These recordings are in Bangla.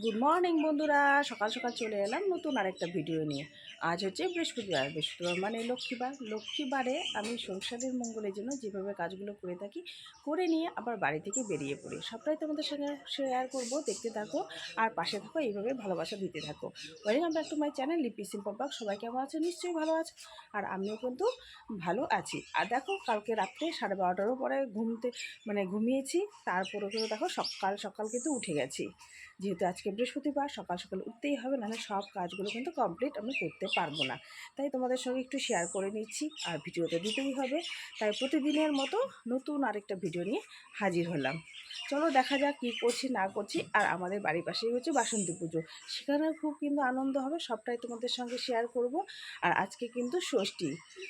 গুড মর্নিং বন্ধুরা, সকাল সকাল চলে এলাম নতুন আরেকটা ভিডিও নিয়ে। আজ হচ্ছে বৃহস্পতিবার। বৃহস্পতিবার মানে লক্ষ্মীবার। লক্ষ্মীবারে আমি সংসারের মঙ্গলের জন্য যেভাবে কাজগুলো করে থাকি, করে নিয়ে আবার বাড়ি থেকে বেরিয়ে পড়ি। সবটাই তোমাদের সঙ্গে শেয়ার করব, দেখতে থাকো আর পাশে থাকো, এইভাবে ভালোবাসা দিতে থাকো। Welcome back to my channel লিপি সিম্পল ব্লগ। সবাই কেমন আছে? নিশ্চয়ই ভালো আছে, আর আমিও কিন্তু ভালো আছি। আর দেখো, কালকে রাত্রে 12:30টারও পরে ঘুমিয়েছি, তারপরে কিন্তু দেখো সকাল সকাল কিন্তু উঠে গেছি। যেহেতু আজকে বৃহস্পতিবার, সকাল সকাল উঠতেই হবে, নাহলে সব কাজগুলো কিন্তু কমপ্লিট আমি করতে পারবো না। তাই তোমাদের সঙ্গে একটু শেয়ার করে নিচ্ছি, আর ভিডিওতে দিতেই হবে। তাই প্রতিদিনের মতো নতুন আরেকটা ভিডিও নিয়ে হাজির হলাম। চলো দেখা যাক কী করছি না করছি। আর আমাদের বাড়ির পাশেই হচ্ছে বাসন্তী পুজো, সেখানেও খুব কিন্তু আনন্দ হবে, সবটাই তোমাদের সঙ্গে শেয়ার করব। আর আজকে কিন্তু ষষ্ঠী,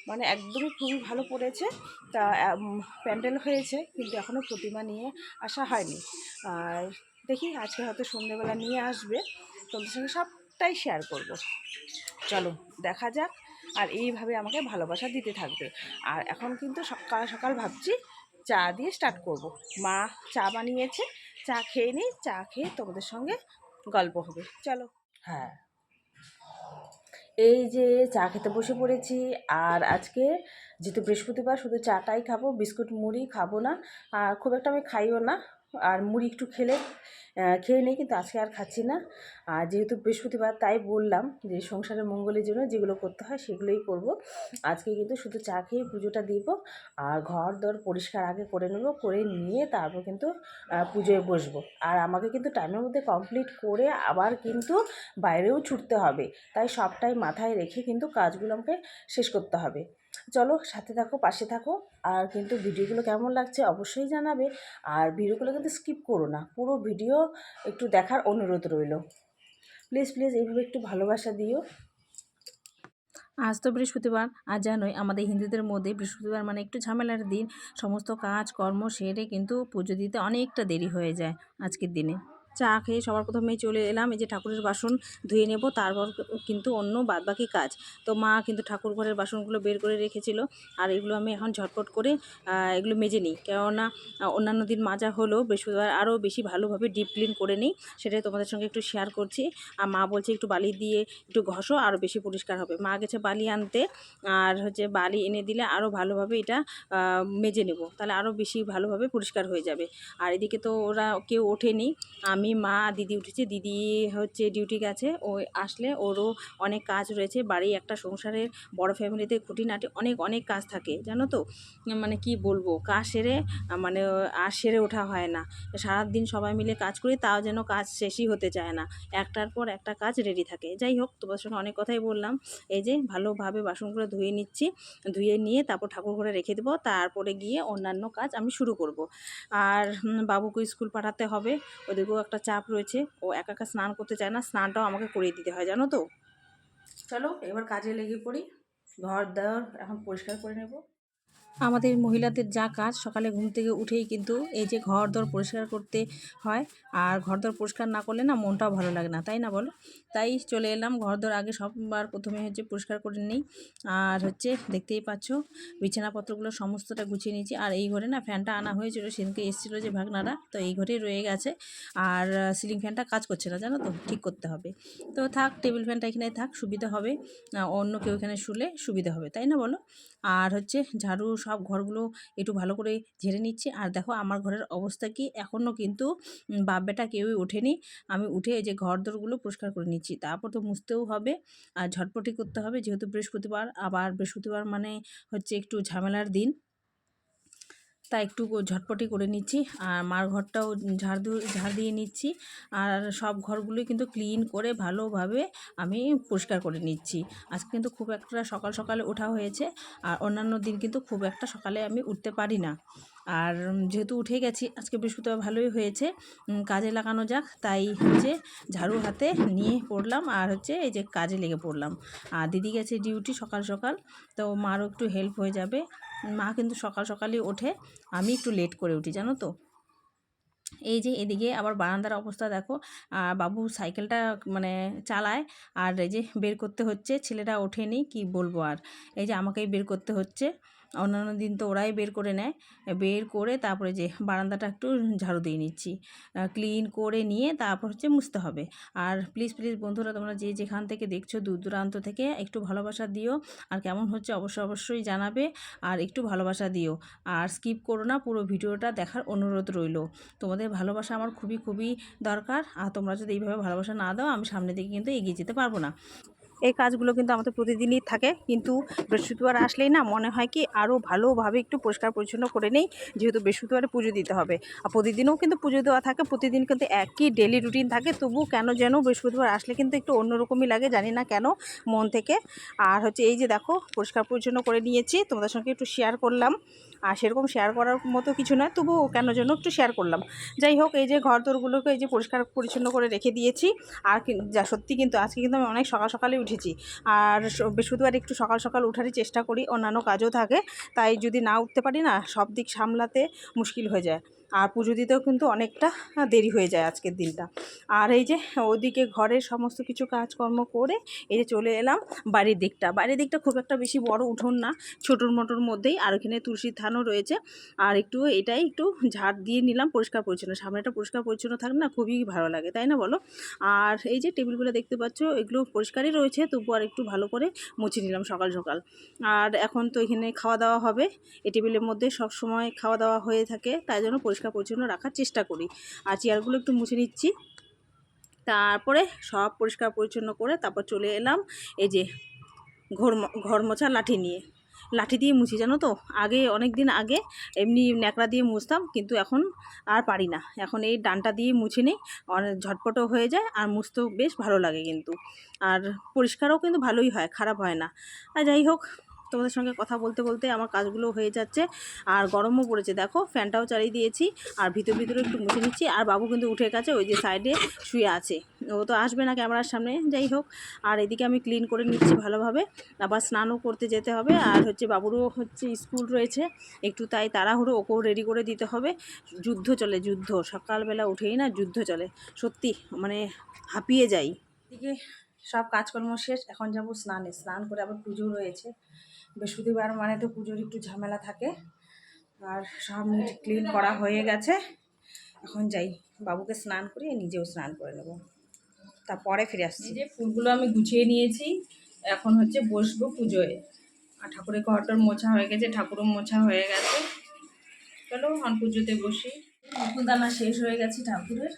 মানে একদমই খুবই ভালো পড়েছে। তা প্যান্ডেল হয়েছে, কিন্তু এখনও প্রতিমা নিয়ে আসা হয়নি। আর দেখি আজকে হয়তো সন্ধ্যেবেলা নিয়ে আসবে, তোমাদের সঙ্গে সবটাই শেয়ার করব। চলো দেখা যাক, আর এইভাবে আমাকে ভালোবাসা দিতে থাকবে। আর এখন কিন্তু সকাল সকাল ভাবছি চা দিয়ে স্টার্ট করব। মা চা বানিয়েছে, চা খেয়ে নিই, চা খেয়ে তোমাদের সঙ্গে গল্প হবে। চলো। হ্যাঁ, এই যে চা খেতে বসে পড়েছি। আর আজকে যেহেতু বৃহস্পতিবার, শুধু চাটাই খাবো, বিস্কুট মুড়ি খাবো না। আর খুব একটা আমি খাইও না, আর মুড়ি একটু খেয়ে নিই, কিন্তু আজকে আর খাচ্ছি না। আর যেহেতু বৃহস্পতিবার, তাই বললাম যে সংসারের মঙ্গলের জন্য যেগুলো করতে হয় সেগুলোই করব। আজকে কিন্তু শুধু চা খেয়ে পুজোটা দিব। আর ঘর দর পরিষ্কার আগে করে নেব, করে নিয়ে তারপর কিন্তু পুজোয় বসবো। আর আমাকে কিন্তু টাইমের মধ্যে কমপ্লিট করে আবার কিন্তু বাইরেও ছুটতে হবে। তাই সবটাই মাথায় রেখে কিন্তু কাজগুলো আমাকে শেষ করতে হবে। চলো সাথে থাকো, পাশে থাকো। আর কিন্তু ভিডিওগুলো কেমন লাগছে অবশ্যই জানাবে। আর ভিডিওগুলো কিন্তু স্কিপ করো না, পুরো ভিডিও একটু দেখার অনুরোধ রইল। প্লিজ প্লিজ এইভাবে একটু ভালোবাসা দিও। আজ তো বৃহস্পতিবার। আর জানোই আমাদের হিন্দুদের মধ্যে বৃহস্পতিবার মানে একটু ঝামেলার দিন। সমস্ত কাজ কর্ম সেরে কিন্তু পুজো দিতে অনেকটা দেরি হয়ে যায় আজকের দিনে। চা খেয়ে সবার প্রথমেই চলে এলাম, এই যে ঠাকুরের বাসন ধুয়ে নেব, তারপর কিন্তু অন্য বাদবাকি কাজ। তো মা কিন্তু ঠাকুর ঘরের বাসনগুলো বের করে রেখেছিল, আর এগুলো আমি এখন ঝটপট করে এগুলো মেজে নিই। কেননা অন্যান্য দিন মাজা হলেও বৃহস্পতিবার আরও বেশি ভালোভাবে ডিপ ক্লিন করে নিই, সেটাই তোমাদের সঙ্গে একটু শেয়ার করছি। আর মা বলছে একটু বালি দিয়ে একটু ঘষো, আরও বেশি পরিষ্কার হবে। মা গেছে বালি আনতে, আর হচ্ছে বালি এনে দিলে আরও ভালোভাবে এটা মেজে নেব, তাহলে আরও বেশি ভালোভাবে পরিষ্কার হয়ে যাবে। আর এদিকে তো ওরা কেউ ওঠেনি, আমি, মা, দিদি উঠেছে। দিদি হচ্ছে ডিউটি গেছে, ও আসলে ওরও অনেক কাজ রয়েছে। বাড়ি একটা সংসারের বড় ফ্যামিলিতে খুঁটিনাটি অনেক অনেক কাজ থাকে, জানো তো। মানে কি বলবো, কাজ সেরে মানে আর সেরে ওঠা হয় না। সারাদিন সবাই মিলে কাজ করি, তাও যেন কাজ শেষই হতে চায় না, একটার পর একটা কাজ রেডি থাকে। যাই হোক, তোমার সঙ্গে অনেক কথাই বললাম। এই যে ভালোভাবে বাসনগুলো ধুয়ে নিচ্ছি, ধুয়ে নিয়ে তারপর ঠাকুর ঘরে রেখে দেবো, তারপরে গিয়ে অন্যান্য কাজ আমি শুরু করব। আর বাবুকে স্কুল পাঠাতে হবে, ওদিকেও একটা চাপ রয়েছে। ও একা একা স্নান করতে চায় না, স্নানটাও আমাকে করিয়ে দিতে হয়, জানো তো। চলো এবার কাজে লেগে পড়ি। ঘর দর এখন পরিষ্কার করে নেব। আমাদের মহিলাদের যা কাজ, সকালে ঘুম থেকে উঠেই কিন্তু এই যে ঘরদোর পরিষ্কার করতে হয়। আর ঘরদোর পরিষ্কার না করলে না মনটাও ভালো লাগে না, তাই না বলো। তাই চলে এলাম, ঘরদোর আগে সববার প্রথমে হচ্ছে পরিষ্কার করে নিই। আর হচ্ছে দেখতেই পাচ্ছ বিছানাপত্রগুলো সমস্তটা গুছিয়ে নিয়েছি। আর এই ঘরে না ফ্যানটা আনা হয়েছিল, সেদিনকে এসেছিলো যে ভাগনারা, তো এই ঘরেই রয়ে গেছে। আর সিলিং ফ্যানটা কাজ করছে না, জানো তো, ঠিক করতে হবে। তো থাক, টেবিল ফ্যানটা এখানে থাক, সুবিধা হবে। অন্য কেউ এখানে শুলে সুবিধা হবে, তাই না বলো। আর হচ্ছে ঝাড়ু সব ঘরগুলো একটু ভালো করে ঝেড়ে নিচ্ছি। আর দেখো আমার ঘরের অবস্থা কি, এখনও কিন্তু বাপ বেটা কেউই ওঠেনি। আমি উঠে এই যে ঘরদোরগুলো পরিষ্কার করে নিচ্ছি, তারপর তো মুছতেও হবে আর ঝটপটি করতে হবে, যেহেতু বৃহস্পতিবার। আবার বৃহস্পতিবার মানে হচ্ছে একটু ঝামেলার দিন, তাই একটু ঝটপটি করে নিচ্ছি। আর মার ঘরটাও ঝাড় দিয়ে নিচ্ছি। আর সব ঘরগুলোই কিন্তু ক্লিন করে ভালোভাবে আমি পরিষ্কার করে নিচ্ছি। আজকে কিন্তু খুব একটা সকাল সকালে ওঠা হয়েছে, আর অন্যান্য দিন কিন্তু খুব একটা সকালে আমি উঠতে পারি না। আর যেহেতু উঠে গেছি, আজকে বৃহস্পতিবার ভালোই হয়েছে, কাজে লাগানো যাক। তাই হচ্ছে ঝাড়ু হাতে নিয়ে পড়লাম, আর হচ্ছে এই যে কাজে লেগে পড়লাম। আর দিদি গেছে ডিউটি সকাল সকাল, তো মারও একটু হেল্প হয়ে যাবে। মা কিন্তু সকাল সকালই ওঠে, আমি একটু লেট করে উঠি, জানো তো। এই যে এদিকে আবার বারান্দার অবস্থা দেখো, বাবু সাইকেলটা মানে চালায়, আর এই যে বের করতে হচ্ছে, ছেলেটা ওঠেনি, কি বলবো। আর এই যে আমাকেই বের করতে হচ্ছে। অন্যান্য দিন তো ওরাই বের করে নেয়, বের করে তারপরে যে বারান্দাটা একটু ঝাড়ু দিয়ে নিচ্ছি, ক্লিন করে নিয়ে তারপর হচ্ছে মুছতে হবে। আর প্লিজ প্লিজ বন্ধুরা, তোমরা যে যেখান থেকে দেখছো দূর দূরান্ত থেকে একটু ভালোবাসা দিও, আর কেমন হচ্ছে অবশ্যই জানাবে, আর একটু ভালোবাসা দিও, আর স্কিপ করো না, পুরো ভিডিওটা দেখার অনুরোধ রইল। তোমাদের ভালোবাসা আমার খুবই দরকার, আর তোমরা যদি এইভাবে ভালোবাসা না দাও আমি সামনের দিকে কিন্তু এগিয়ে যেতে পারবো না। এই কাজগুলো কিন্তু আমাদের প্রতিদিনই থাকে, কিন্তু বৃহস্পতিবার আসলেই না মনে হয় কি আরও ভালোভাবে একটু পরিষ্কার পরিচ্ছন্ন করে নেই, যেহেতু বৃহস্পতিবারে পুজো দিতে হবে। আর প্রতিদিনও কিন্তু পুজো দেওয়া থাকে, প্রতিদিন কিন্তু একই ডেলি রুটিন থাকে, তবু কেন যেন বৃহস্পতিবার আসলে কিন্তু একটু অন্যরকমই লাগে, জানি না কেন, মন থেকে। আর হচ্ছে এই যে দেখো পরিষ্কার পরিচ্ছন্ন করে নিয়েছি, তোমাদের সঙ্গে একটু শেয়ার করলাম। আর সেরকম শেয়ার করার মতো কিছু নয়, তবু কেন যেন একটু শেয়ার করলাম। যাই হোক, এই যে ঘর দোরগুলোকে এই যে পরিষ্কার পরিচ্ছন্ন করে রেখে দিয়েছি। আর যা সত্যি কিন্তু আজকে কিন্তু আমি অনেক সকালে উঠেছি, আর বৃহস্পতিবার একটু সকাল উঠারই চেষ্টা করি, অন্যান্য কাজও থাকে, তাই যদি না উঠতে পারি না সব দিক সামলাতে মুশকিল হয়ে যায়, আর পুজো দিতেও কিন্তু অনেকটা দেরি হয়ে যায় আজকের দিনটা। আর এই যে ওদিকে ঘরের সমস্ত কিছু কাজকর্ম করে এই যে চলে এলাম বাড়ির দিকটা খুব একটা বেশি বড় উঠোন না, ছোটোর মোটোর মধ্যেই, আর ওখানে তুলসীর থানও রয়েছে। আর এটাই একটু ঝাড় দিয়ে নিলাম, পরিষ্কার পরিচ্ছন্ন, সামনেটা পরিষ্কার পরিচ্ছন্ন থাকলে না খুবই ভালো লাগে, তাই না বলো? আর এই যে টেবিলগুলো দেখতে পাচ্ছ, এগুলো পরিষ্কারই রয়েছে, তবু আর একটু ভালো করে মুছে নিলাম সকাল। আর এখন তো এখানে খাওয়া দাওয়া হবে, এই টেবিলের মধ্যে সব সময় খাওয়া দাওয়া হয়ে থাকে, তাই জন্য পরিষ্কার পরিচ্ছন্ন রাখার চেষ্টা করি। আর চেয়ারগুলো একটু মুছে নিচ্ছি, তারপরে সব পরিষ্কার পরিচ্ছন্ন করে তারপর চলে এলাম এই যে ঘর মোছা লাঠি দিয়ে মুছি, জানো তো। অনেক দিন আগে এমনি ন্যাকড়া দিয়ে মুছতাম, কিন্তু এখন আর পারি না, এখন এই ডান্টা দিয়ে মুছে নিই, অনেক ঝটপটও হয়ে যায়, আর মুছতেও বেশ ভালো লাগে কিন্তু, আর পরিষ্কারও কিন্তু ভালোই হয়, খারাপ হয় না। আর যাই হোক, তোমাদের সঙ্গে কথা বলতে আমার কাজগুলো হয়ে যাচ্ছে, আর গরমও পড়েছে, দেখো ফ্যানটাও চালিয়ে দিয়েছি, আর ভিতরে একটু মুছে নিচ্ছি। আর বাবু কিন্তু উঠে গেছে, ওই যে সাইডে শুয়ে আছে, ও তো আসবে না ক্যামেরার সামনে। যাই হোক, আর এদিকে আমি ক্লিন করে নিচ্ছি ভালোভাবে, আবার স্নানও করতে যেতে হবে, আর হচ্ছে বাবুরও হচ্ছে স্কুল রয়েছে একটু, তাই তাড়াহুড়ো ওকেও রেডি করে দিতে হবে। যুদ্ধ সকালবেলা উঠেই না যুদ্ধ চলে, সত্যি মানে হাঁপিয়ে যাই। এদিকে সব কাজকর্ম শেষ, এখন যাবো স্নান করে, আবার পুজো রয়েছে বৃহস্পতিবার, মানে তো পুজোর একটু ঝামেলা থাকে। আর সব ক্লিন করা হয়ে গেছে, এখন যাই বাবুকে স্নান করিয়ে নিজেও স্নান করে নেবো, তারপরে ফিরে আসছি। এই যে ফুলগুলো আমি গুছিয়ে নিয়েছি, এখন হচ্ছে বসবো পুজোয়। আর ঠাকুরের ঘরটার মোছা হয়ে গেছে, ঠাকুরও মোছা হয়ে গেছে, চলো এখন পুজোতে বসি। নতুন দানা শেষ হয়ে গেছে ঠাকুরের,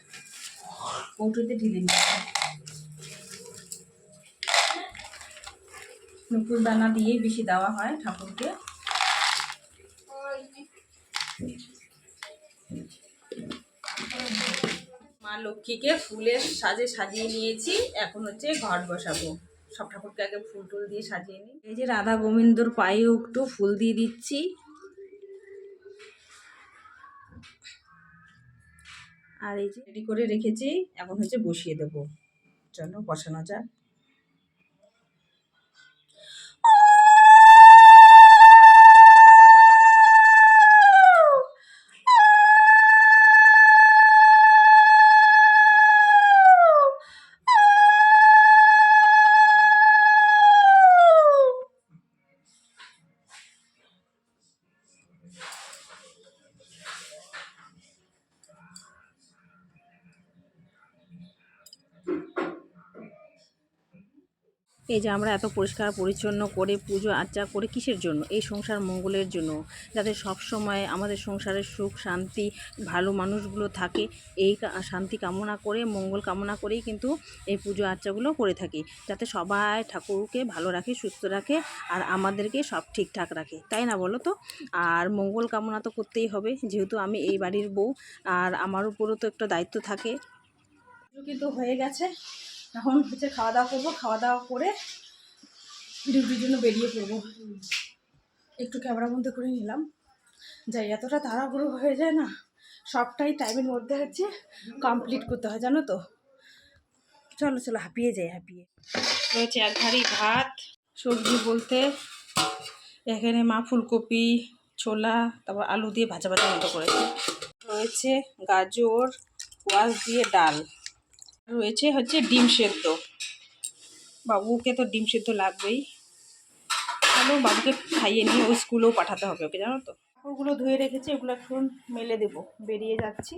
কৌটোতে ঢেলে নিচ্ছি। নতুন দানা দিয়েই বেশি দেওয়া হয় ঠাকুরকে। মা লক্ষ্মীকে ফুলের সাজে সাজিয়ে নিয়েছি, এখন হচ্ছে ঘট বসাবো। সব ঠাকুরকে আগে ফুল টুল দিয়ে সাজিয়ে নিই। এই যে রাধা গোবিন্দর পায়ে একটু ফুল দিয়ে দিচ্ছি, আর এই যে রেডি করে রেখেছি, এখন হচ্ছে বসিয়ে দেবো, চলো বসানো যাক। এই যে আমরা এত পরিষ্কার পরিচ্ছন্ন করে পুজো আর্চা করে কিসের জন্য? এই সংসার মঙ্গলের জন্য, যাতে সব সময় আমাদের সংসারের সুখ শান্তি ভালো মানুষগুলো থাকে, এই শান্তি কামনা করে, মঙ্গল কামনা করেই কিন্তু এই পুজো আর্চাগুলো করে থাকি, যাতে সবাই ঠাকুরকে ভালো রাখে, সুস্থ রাখে, আর আমাদেরকে সব ঠিকঠাক রাখে, তাই না বলো তো? আর মঙ্গল কামনা তো করতেই হবে, যেহেতু আমি এই বাড়ির বউ, আর আমার উপরও তো একটা দায়িত্ব থাকে। কিন্তু হয়ে গেছে, এখন হচ্ছে খাওয়া দাওয়া করবো, খাওয়া দাওয়া করে ডিউটির জন্য বেরিয়ে পড়বো। একটু ক্যামেরা বন্ধ করে নিলাম, যাই এতটা তাড়াহুড়ো হয়ে যায় না, সবটাই টাইমের মধ্যে হচ্ছে কমপ্লিট করতে হয়, জানো তো। চলো হাঁপিয়ে রয়েছে এক ভারী ভাত, সবজি বলতে এখানে মা ফুলকপি, ছোলা, তারপর আলু দিয়ে ভাজা মতো করেছে, রয়েছে গাজর কোয়াশ দিয়ে ডাল, রয়েছে হচ্ছে ডিম সেদ্ধ, বাবুকে তো ডিম সেদ্ধ লাগবেই। চলো বাবুকে খাইয়ে নিয়ে ওই স্কুলেও পাঠাতে হবে ওকে, জানো তো। কাপড়গুলো ধুয়ে রেখেছি, এগুলো এখন মেলে দেবো, বেরিয়ে যাচ্ছি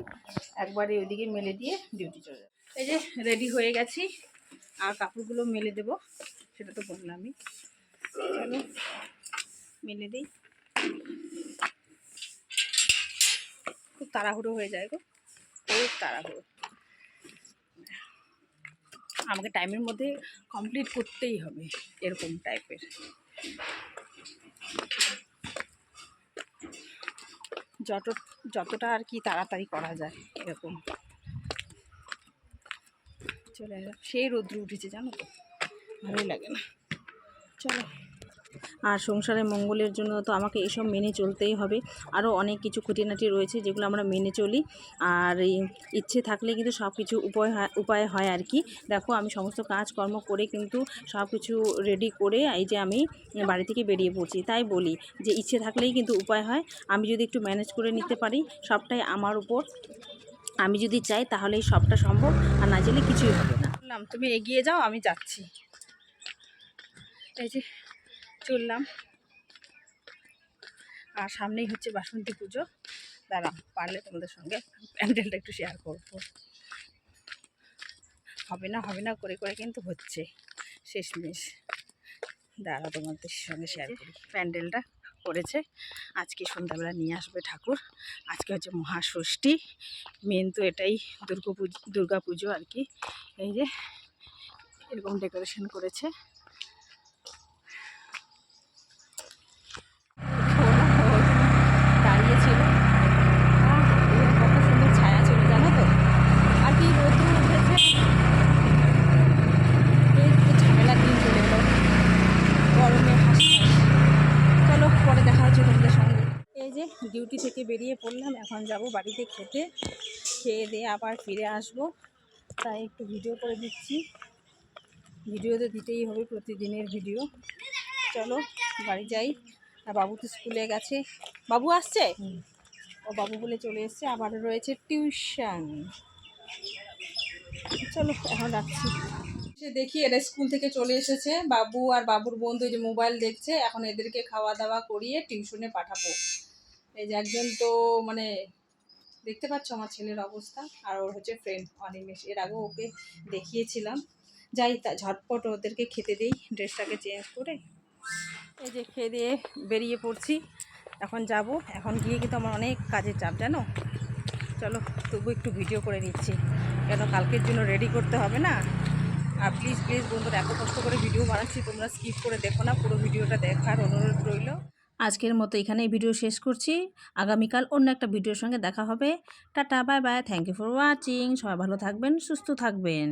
একবারে ওইদিকে মেলে দিয়ে ডিউটি চলে যাবো। এই যে রেডি হয়ে গেছি, আর কাপড়গুলো মেলে দেবো, সেটা তো বললামই। চলো মেলে দিই, খুব তাড়াহুড়ো হয়ে যায় গো, খুব তাড়াহুড়ো। আমাকে টাইমের মধ্যে কমপ্লিট করতেই হবে, এরকম টাইপের। যতটা আর কি তাড়াতাড়ি করা যায় এরকম। চলে এলাম, সেই রৌদ্র উঠেছে জানো তো, ভালোই লাগে না। চলো। আর সংসারের মঙ্গলের জন্য তো আমাকে এসব মেনে চলতেই হবে। আরও অনেক কিছু খুঁটিনাটি রয়েছে যেগুলো আমরা মেনে চলি, আর এই ইচ্ছে থাকলে কিন্তু সব কিছু উপায় হয় আর কি। দেখো আমি সমস্ত কাজকর্ম করে কিন্তু সব কিছু রেডি করে এই যে আমি বাড়ি থেকে বেরিয়ে পড়ছি। তাই বলি যে ইচ্ছে থাকলেই কিন্তু উপায় হয়। আমি যদি একটু ম্যানেজ করে নিতে পারি, সবটাই আমার উপর। আমি যদি চাই তাহলেই সবটা সম্ভব, আর না চাইলে কিছুই হবে না। বললাম তুমি এগিয়ে যাও, আমি যাচ্ছি। এই যে চললাম, আর সামনেই হচ্ছে বাসন্তী পুজো। দাঁড়াও, পারলে তোমাদের সঙ্গে প্যান্ডেলটা একটু শেয়ার করবো। হবে না করে করে কিন্তু হচ্ছে শেষমেশ। দাঁড়াও তোমাদের সঙ্গে শেয়ার করি। প্যান্ডেলটা করেছে, আজকে সন্ধ্যাবেলা নিয়ে আসবে ঠাকুর। আজকে হচ্ছে মহাষষ্ঠী, মেন তো এটাই দুর্গা পুজো আর কি। এই যে এরকম ডেকোরেশন করেছে। দাঁড়িয়ে ছিল, কত সুন্দর ছায়া ছিল জানো তো। আর কি রোদ্র উঠেছে, এই তো ঝামেলা দিন চলে এলো, গরমে হাসি। চলো পরে দেখা হচ্ছে তোমাদের সঙ্গে। এই যে ডিউটি থেকে বেরিয়ে পড়লাম, এখন যাব বাড়িতে খেতে, খেয়ে দিয়ে আবার ফিরে আসব। তাই একটু ভিডিও করে দিচ্ছি, ভিডিও তো দিতেই হবে, প্রতিদিনের ভিডিও। চলো বাড়ি যাই। আর বাবু তো স্কুলে গেছে, বাবু আসছে, ও বাবু বলে চলে এসছে, আবার রয়েছে টিউশন। চলো এখন রাখছি। সে দেখি এরা স্কুল থেকে চলে এসেছে, বাবু আর বাবুর বন্ধু যে মোবাইল দেখছে, এখন এদেরকে খাওয়া দাওয়া করিয়ে টিউশনে পাঠাবো। এই যে একজন তো মানে দেখতে পাচ্ছ আমার ছেলের অবস্থা, আর ওর হচ্ছে ফ্রেন্ড অনিমেষ, এর আগেও ওকে দেখিয়েছিলাম। যাই তা ঝটপট ওদেরকে খেতে দিই, ড্রেসটাকে চেঞ্জ করে। এই যে খেয়ে দিয়ে বেরিয়ে পড়ছি, এখন যাব। এখন গিয়ে কিন্তু আমার অনেক কাজের চাপ জানো। চলো তবু একটু ভিডিও করে নিচ্ছি, কেন কালকের জন্য রেডি করতে হবে না। আর প্লিজ বন্ধুরা, এত কষ্ট করে ভিডিও বানাচ্ছি, তোমরা স্কিপ করে দেখো না, পুরো ভিডিওটা দেখার অনুরোধ রইল। আজকের মতো এখানেই ভিডিও শেষ করছি, আগামীকাল অন্য একটা ভিডিওর সঙ্গে দেখা হবে। Tata, bye bye, thank you for watching. সবাই ভালো থাকবেন, সুস্থ থাকবেন।